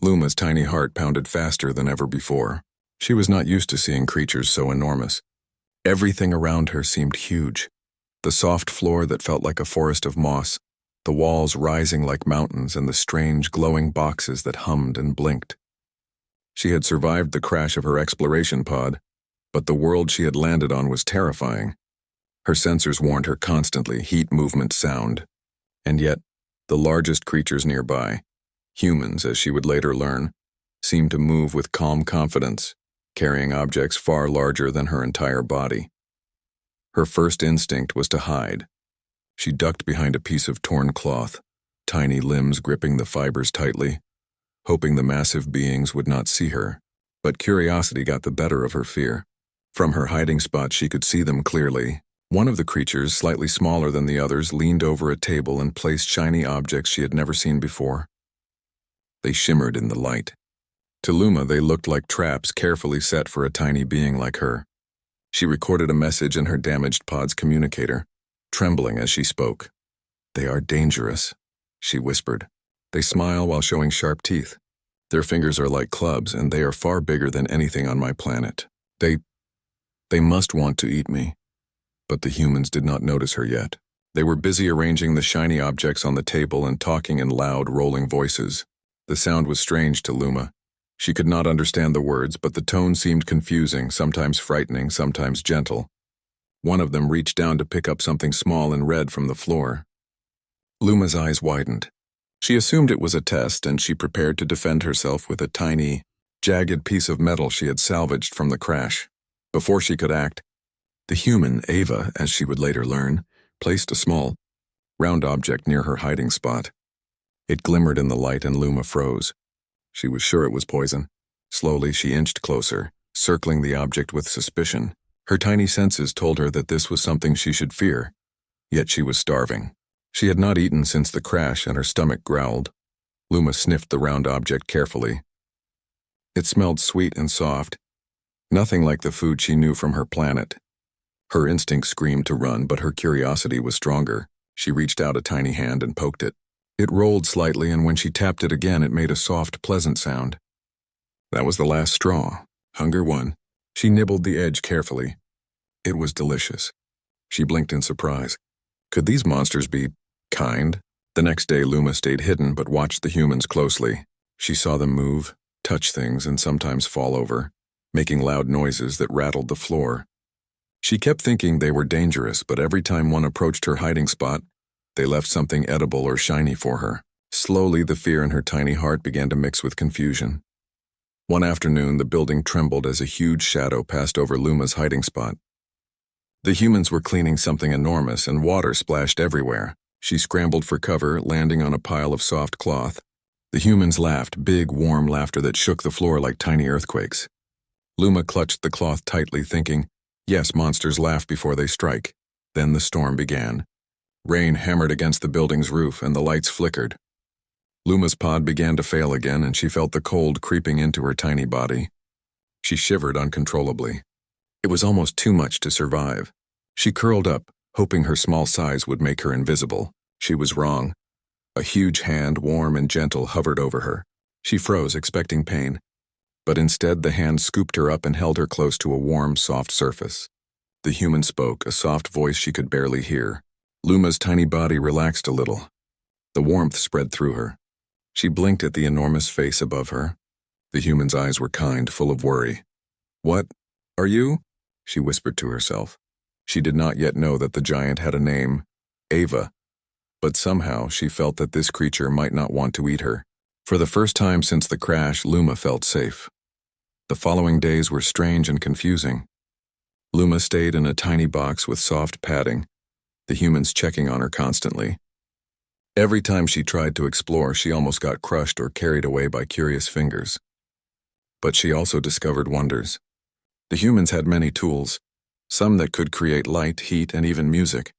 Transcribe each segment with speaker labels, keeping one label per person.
Speaker 1: Luma's tiny heart pounded faster than ever before. She was not used to seeing creatures so enormous. Everything around her seemed huge. The soft floor that felt like a forest of moss, the walls rising like mountains, and the strange glowing boxes that hummed and blinked. She had survived the crash of her exploration pod, but the world she had landed on was terrifying. Her sensors warned her constantly: heat, movement, sound. And yet, the largest creatures nearby, humans as she would later learn, seemed to move with calm confidence, carrying objects far larger than her entire body. Her first instinct was to hide. She ducked behind a piece of torn cloth, tiny limbs gripping the fibers tightly, hoping the massive beings would not see her. But curiosity got the better of her fear. From her hiding spot she could see them clearly. One of the creatures, slightly smaller than the others, leaned over a table and placed shiny objects she had never seen before. They shimmered in the light. To Luma, they looked like traps carefully set for a tiny being like her. She recorded a message in her damaged pod's communicator, trembling as she spoke. "They are dangerous," she whispered. "They smile while showing sharp teeth. Their fingers are like clubs, and they are far bigger than anything on my planet. They must want to eat me." But the humans did not notice her yet. They were busy arranging the shiny objects on the table and talking in loud, rolling voices. The sound was strange to Luma. She could not understand the words, but the tone seemed confusing, sometimes frightening, sometimes gentle. One of them reached down to pick up something small and red from the floor. Luma's eyes widened. She assumed it was a test, and she prepared to defend herself with a tiny, jagged piece of metal she had salvaged from the crash. Before she could act, the human, Ava, as she would later learn, placed a small, round object near her hiding spot. It glimmered in the light and Luma froze. She was sure it was poison. Slowly she inched closer, circling the object with suspicion. Her tiny senses told her that this was something she should fear. Yet she was starving. She had not eaten since the crash, and her stomach growled. Luma sniffed the round object carefully. It smelled sweet and soft, nothing like the food she knew from her planet. Her instinct screamed to run, but her curiosity was stronger. She reached out a tiny hand and poked it. It rolled slightly, and when she tapped it again, it made a soft, pleasant sound. That was the last straw. Hunger won. She nibbled the edge carefully. It was delicious. She blinked in surprise. Could these monsters be kind? The next day, Luma stayed hidden but watched the humans closely. She saw them move, touch things, and sometimes fall over, making loud noises that rattled the floor. She kept thinking they were dangerous, but every time one approached her hiding spot, they left something edible or shiny for her. Slowly, the fear in her tiny heart began to mix with confusion. One afternoon, the building trembled as a huge shadow passed over Luma's hiding spot. The humans were cleaning something enormous, and water splashed everywhere. She scrambled for cover, landing on a pile of soft cloth. The humans laughed, big, warm laughter that shook the floor like tiny earthquakes. Luma clutched the cloth tightly, thinking, yes, monsters laugh before they strike. Then the storm began. Rain hammered against the building's roof, and the lights flickered. Luma's pod began to fail again, and she felt the cold creeping into her tiny body. She shivered uncontrollably. It was almost too much to survive. She curled up, hoping her small size would make her invisible. She was wrong. A huge hand, warm and gentle, hovered over her. She froze, expecting pain. But instead, the hand scooped her up and held her close to a warm, soft surface. The human spoke, a soft voice she could barely hear. Luma's tiny body relaxed a little. The warmth spread through her. She blinked at the enormous face above her. The human's eyes were kind, full of worry. "What are you?" she whispered to herself. She did not yet know that the giant had a name, Ava. But somehow she felt that this creature might not want to eat her. For the first time since the crash, Luma felt safe. The following days were strange and confusing. Luma stayed in a tiny box with soft padding, the humans checking on her constantly. Every time she tried to explore, she almost got crushed or carried away by curious fingers. But she also discovered wonders. The humans had many tools, some that could create light, heat, and even music.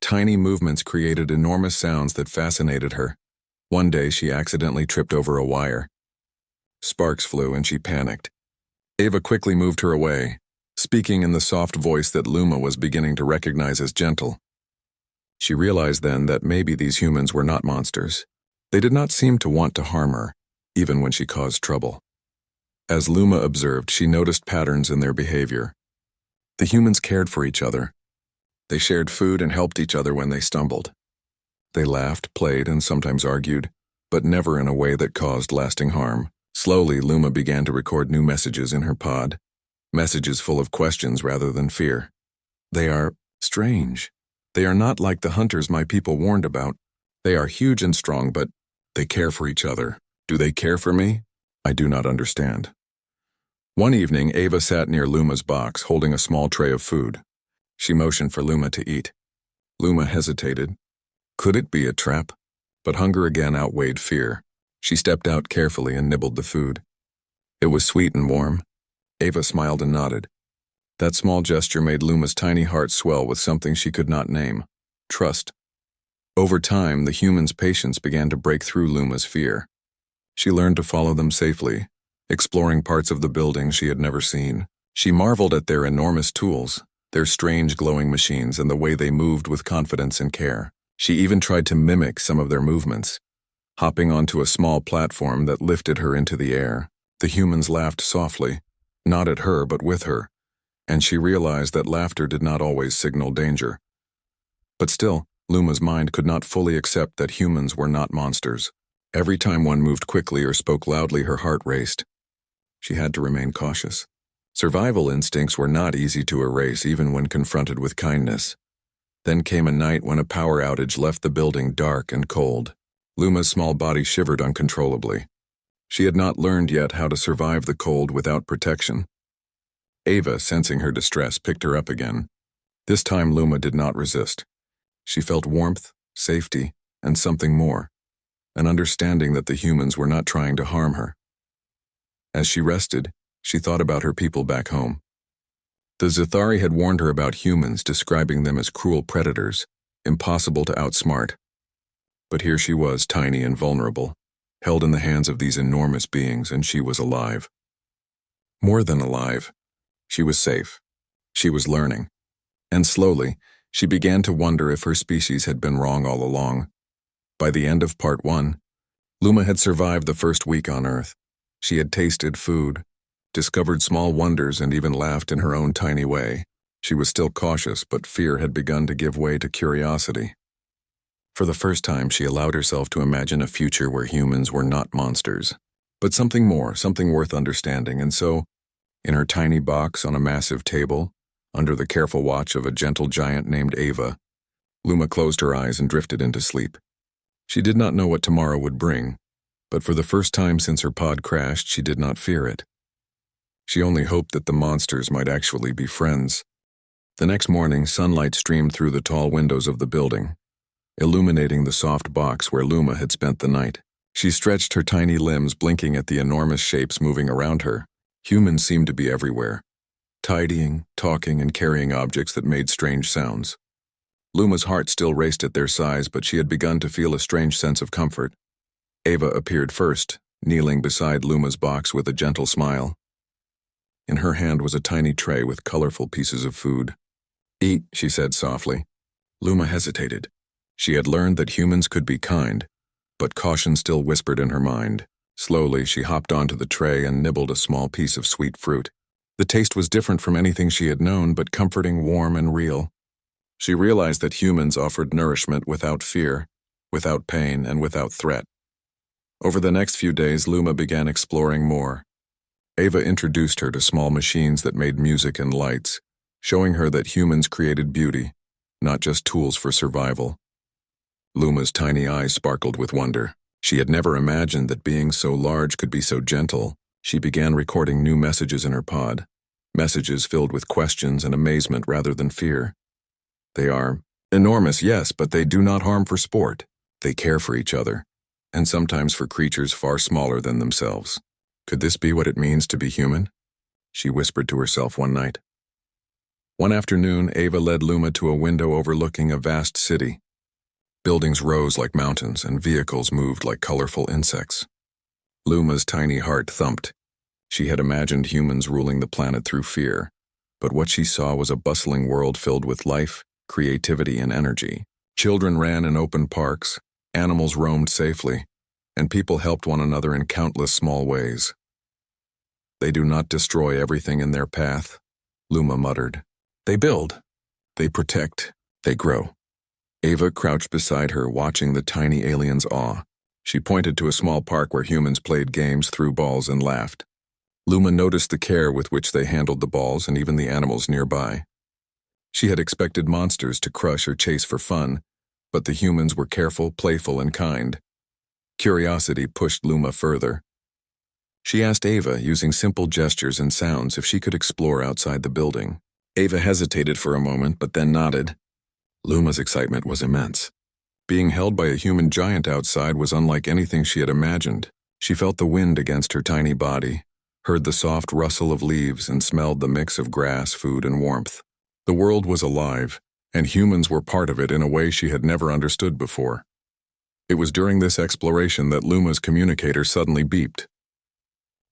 Speaker 1: Tiny movements created enormous sounds that fascinated her. One day she accidentally tripped over a wire. Sparks flew and she panicked. Ava quickly moved her away, speaking in the soft voice that Luma was beginning to recognize as gentle. She realized then that maybe these humans were not monsters. They did not seem to want to harm her. even when she caused trouble. As Luma observed, she noticed patterns in their behavior. The humans cared for each other. They shared food and helped each other when they stumbled. They laughed, played, and sometimes argued, but never in a way that caused lasting harm. Slowly, Luma began to record new messages in her pod, messages full of questions rather than fear. They are strange. They are not like the hunters my people warned about. They are huge and strong, but they care for each other. Do they care for me? I do not understand. One evening, Ava sat near Luma's box, holding a small tray of food. She motioned for Luma to eat. Luma hesitated. Could it be a trap? But hunger again outweighed fear. She stepped out carefully and nibbled the food. It was sweet and warm. Ava smiled and nodded. That small gesture made Luma's tiny heart swell with something she could not name: trust. Over time, the human's patience began to break through Luma's fear. She learned to follow them safely, exploring parts of the building she had never seen. She marveled at their enormous tools, their strange glowing machines, and the way they moved with confidence and care. She even tried to mimic some of their movements, hopping onto a small platform that lifted her into the air. The humans laughed softly, not at her but with her, and she realized that laughter did not always signal danger. But still, Luma's mind could not fully accept that humans were not monsters. Every time one moved quickly or spoke loudly, her heart raced. She had to remain cautious. Survival instincts were not easy to erase even when confronted with kindness. Then came a night when a power outage left the building dark and cold. Luma's small body shivered uncontrollably. She had not learned yet how to survive the cold without protection. Ava, sensing her distress, picked her up again. This time Luma did not resist. She felt warmth, safety, and something more, an understanding that the humans were not trying to harm her. As she rested, she thought about her people back home. The Zathari had warned her about humans, describing them as cruel predators, impossible to outsmart. But here she was, tiny and vulnerable, held in the hands of these enormous beings, and she was alive. More than alive. She was safe. She was learning. And slowly, she began to wonder if her species had been wrong all along. By the end of Part 1, Luma had survived the first week on Earth. She had tasted food, discovered small wonders, and even laughed in her own tiny way. She was still cautious, but fear had begun to give way to curiosity. For the first time, she allowed herself to imagine a future where humans were not monsters, but something more, something worth understanding. And so, in her tiny box on a massive table, under the careful watch of a gentle giant named Ava, Luma closed her eyes and drifted into sleep. She did not know what tomorrow would bring, but for the first time since her pod crashed, she did not fear it. She only hoped that the monsters might actually be friends. The next morning, sunlight streamed through the tall windows of the building, illuminating the soft box where Luma had spent the night. She stretched her tiny limbs, blinking at the enormous shapes moving around her. Humans seemed to be everywhere, tidying, talking, and carrying objects that made strange sounds. Luma's heart still raced at their size, but she had begun to feel a strange sense of comfort. Ava appeared first, kneeling beside Luma's box with a gentle smile. In her hand was a tiny tray with colorful pieces of food. "Eat," she said softly. Luma hesitated. She had learned that humans could be kind, but caution still whispered in her mind. Slowly, she hopped onto the tray and nibbled a small piece of sweet fruit. The taste was different from anything she had known, but comforting, warm, and real. She realized that humans offered nourishment without fear, without pain, and without threat. Over the next few days, Luma began exploring more. Ava introduced her to small machines that made music and lights, showing her that humans created beauty, not just tools for survival. Luma's tiny eyes sparkled with wonder. She had never imagined that beings so large could be so gentle. She began recording new messages in her pod, messages filled with questions and amazement rather than fear. They are enormous, yes, but they do not harm for sport. They care for each other, and sometimes for creatures far smaller than themselves. Could this be what it means to be human? She whispered to herself one night. One afternoon, Ava led Luma to a window overlooking a vast city. Buildings rose like mountains, and vehicles moved like colorful insects. Luma's tiny heart thumped. She had imagined humans ruling the planet through fear, but what she saw was a bustling world filled with life, creativity, and energy. Children ran in open parks, animals roamed safely, and people helped one another in countless small ways. They do not destroy everything in their path, Luma muttered. They build, they protect, they grow. Ava crouched beside her, watching the tiny alien's awe. She pointed to a small park where humans played games, threw balls, and laughed. Luma noticed the care with which they handled the balls and even the animals nearby. She had expected monsters to crush or chase for fun, but the humans were careful, playful, and kind. Curiosity pushed Luma further. She asked Ava, using simple gestures and sounds, if she could explore outside the building. Ava hesitated for a moment, but then nodded. Luma's excitement was immense. Being held by a human giant outside was unlike anything she had imagined. She felt the wind against her tiny body, heard the soft rustle of leaves, and smelled the mix of grass, food, and warmth. The world was alive, and humans were part of it in a way she had never understood before. It was during this exploration that Luma's communicator suddenly beeped.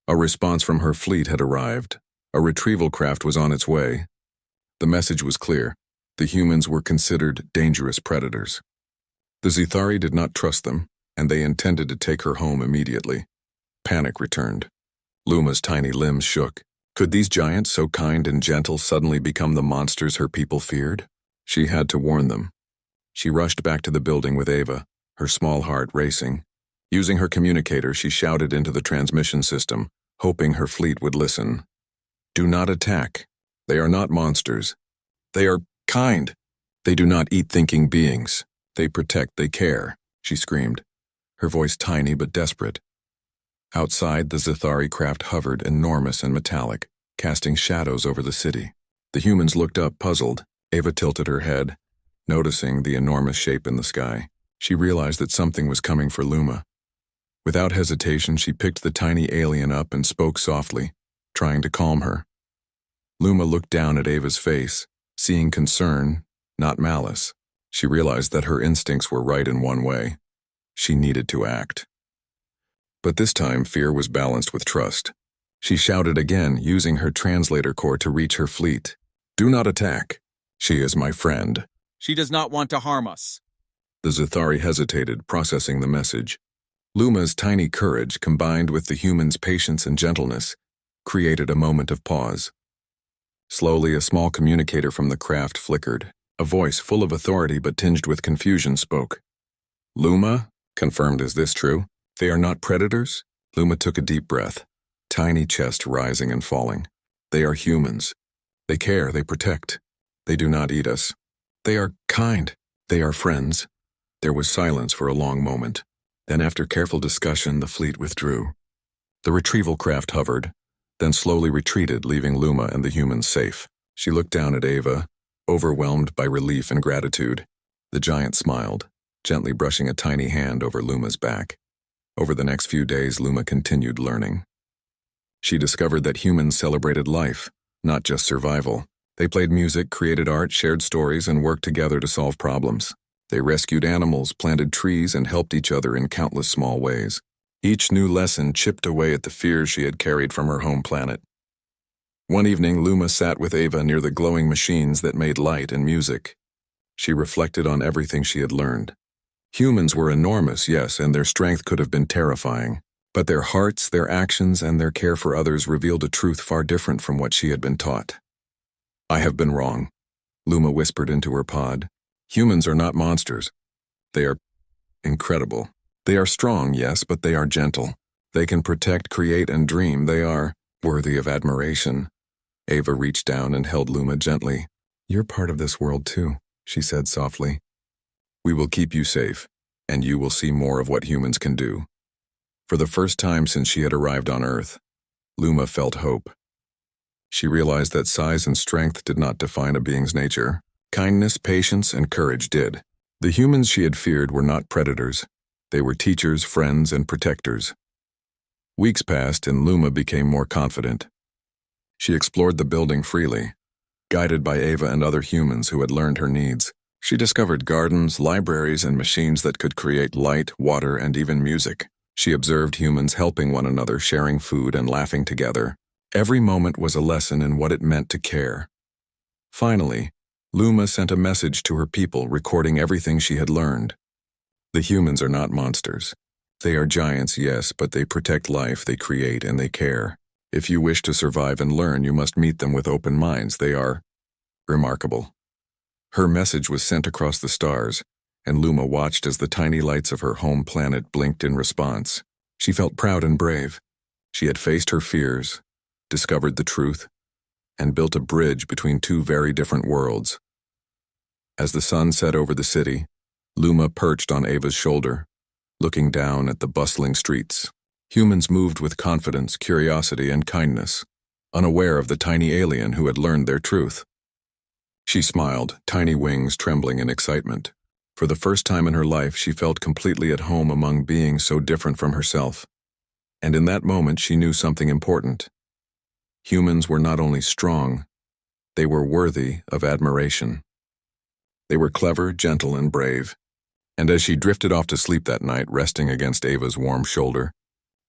Speaker 1: A response from her fleet had arrived. A retrieval craft was on its way. The message was clear. The humans were considered dangerous predators. The Zithari did not trust them, and they intended to take her home immediately. Panic returned. Luma's tiny limbs shook. Could these giants, so kind and gentle, suddenly become the monsters her people feared? She had to warn them. She rushed back to the building with Ava, her small heart racing. Using her communicator, she shouted into the transmission system, hoping her fleet would listen. Do not attack. They are not monsters. They are kind. They do not eat thinking beings. They protect, they care, she screamed, her voice tiny but desperate. Outside, the Zithari craft hovered, enormous and metallic, casting shadows over the city. The humans looked up, puzzled. Ava tilted her head, noticing the enormous shape in the sky. She realized that something was coming for Luma. Without hesitation, she picked the tiny alien up and spoke softly, trying to calm her. Luma looked down at Ava's face, seeing concern, not malice. She realized that her instincts were right in one way. She needed to act. But this time, fear was balanced with trust. She shouted again, using her translator core to reach her fleet. Do not attack. She is my friend.
Speaker 2: She does not want to harm us.
Speaker 1: The Zithari hesitated, processing the message. Luma's tiny courage, combined with the human's patience and gentleness, created a moment of pause. Slowly, a small communicator from the craft flickered. A voice full of authority but tinged with confusion spoke. Luma? Confirmed, is this true? They are not predators? Luma took a deep breath, tiny chest rising and falling. They are humans. They care, they protect. They do not eat us. They are kind. They are friends. There was silence for a long moment. Then, after careful discussion, the fleet withdrew. The retrieval craft hovered, then slowly retreated, leaving Luma and the humans safe. She looked down at Ava, overwhelmed by relief and gratitude. The giant smiled, gently brushing a tiny hand over Luma's back. Over the next few days, Luma continued learning. She discovered that humans celebrated life, not just survival. They played music, created art, shared stories, and worked together to solve problems. They rescued animals, planted trees, and helped each other in countless small ways. Each new lesson chipped away at the fears she had carried from her home planet. One evening, Luma sat with Ava near the glowing machines that made light and music. She reflected on everything she had learned. Humans were enormous, yes, and their strength could have been terrifying. But their hearts, their actions, and their care for others revealed a truth far different from what she had been taught. I have been wrong, Luma whispered into her pod. Humans are not monsters. They are incredible. They are strong, yes, but they are gentle. They can protect, create, and dream. They are worthy of admiration. Ava reached down and held Luma gently. You're part of this world too, she said softly. We will keep you safe, and you will see more of what humans can do. For the first time since she had arrived on Earth, Luma felt hope. She realized that size and strength did not define a being's nature. Kindness, patience, and courage did. The humans she had feared were not predators. They were teachers, friends, and protectors. Weeks passed, and Luma became more confident. She explored the building freely, guided by Ava and other humans who had learned her needs. She discovered gardens, libraries, and machines that could create light, water, and even music. She observed humans helping one another, sharing food, and laughing together. Every moment was a lesson in what it meant to care. Finally, Luma sent a message to her people, recording everything she had learned. The humans are not monsters. They are giants, yes, but they protect life, they create, and they care. If you wish to survive and learn, you must meet them with open minds. They are remarkable. Her message was sent across the stars, and Luma watched as the tiny lights of her home planet blinked in response. She felt proud and brave. She had faced her fears, discovered the truth, and built a bridge between two very different worlds. As the sun set over the city, Luma perched on Ava's shoulder, looking down at the bustling streets. Humans moved with confidence, curiosity, and kindness, unaware of the tiny alien who had learned their truth. She smiled, tiny wings trembling in excitement. For the first time in her life, she felt completely at home among beings so different from herself. And in that moment, she knew something important. Humans were not only strong, they were worthy of admiration. They were clever, gentle, and brave. And as she drifted off to sleep that night, resting against Ava's warm shoulder,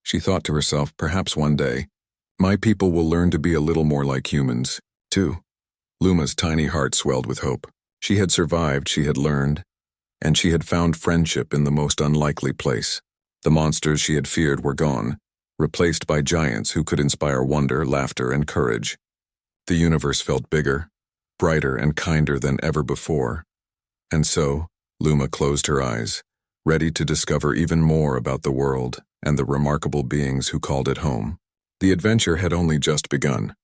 Speaker 1: she thought to herself, perhaps one day, my people will learn to be a little more like humans, too. Luma's tiny heart swelled with hope. She had survived, she had learned, and she had found friendship in the most unlikely place. The monsters she had feared were gone, replaced by giants who could inspire wonder, laughter, and courage. The universe felt bigger, brighter, and kinder than ever before. And so, Luma closed her eyes, ready to discover even more about the world and the remarkable beings who called it home. The adventure had only just begun.